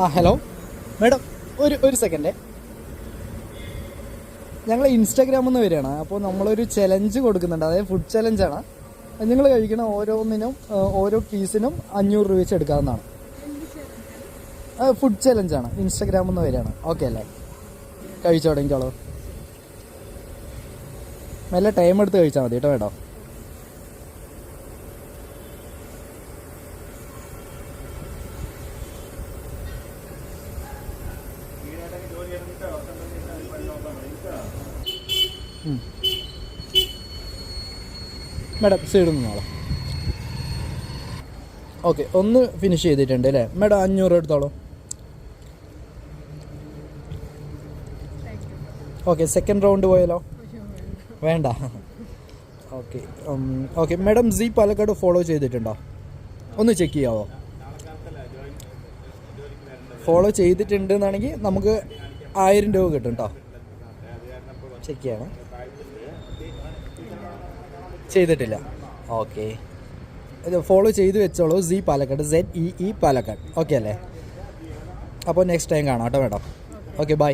Hello madam, ഒരു second. ഞങ്ങൾ ഇൻസ്റ്റാഗ്രാമിൽ നിന്ന് വരികയാണ്. അപ്പോൾ നമ്മളൊരു ചലഞ്ച് കൊടുക്കുന്നുണ്ട്, അതായത് ഫുഡ് ചലഞ്ചാണ്. നിങ്ങൾ കഴിക്കണ ഓരോന്നിനും ഓരോ പീസിനും 500 രൂപ വെച്ച് എടുക്കാവുന്നതാണ്. ഫുഡ് ചലഞ്ചാണ്, ഇൻസ്റ്റാഗ്രാമിൽ നിന്ന് വരികയാണ്. ഓക്കെ അല്ലേ? കഴിച്ചു തുടങ്ങിക്കോളൂ. നല്ല ടൈം എടുത്ത് കഴിച്ചാൽ മതി കേട്ടോ മേഡം. മേഡം സൈഡിൽ നിന്നോളാം. ഓക്കെ, ഒന്ന് ഫിനിഷ് ചെയ്തിട്ടുണ്ട് അല്ലേ മേഡം? 500 എടുത്തോളൂ. ഓക്കെ, സെക്കൻഡ് റൗണ്ട് പോയാലോ? വേണ്ട. Okay okay madam, Zee Palakkad follow ചെയ്തിട്ടുണ്ടോ? ഒന്ന് ചെക്ക് ചെയ്യാവോ? ഫോളോ ചെയ്തിട്ടുണ്ട് എന്നാണെങ്കിൽ നമുക്ക് 1000 രൂപ കിട്ടും കേട്ടോ. ചെക്ക് ചെയ്യണം. ചെയ്തിട്ടില്ല. ഓക്കെ, ഇത് ഫോളോ ചെയ്ത് വെച്ചോളൂ. Zee Palakkad, ZEE Palakkad. Okay അല്ലേ? അപ്പോൾ നെക്സ്റ്റ് ടൈം കാണാം കേട്ടോ മേഡം. Okay, by.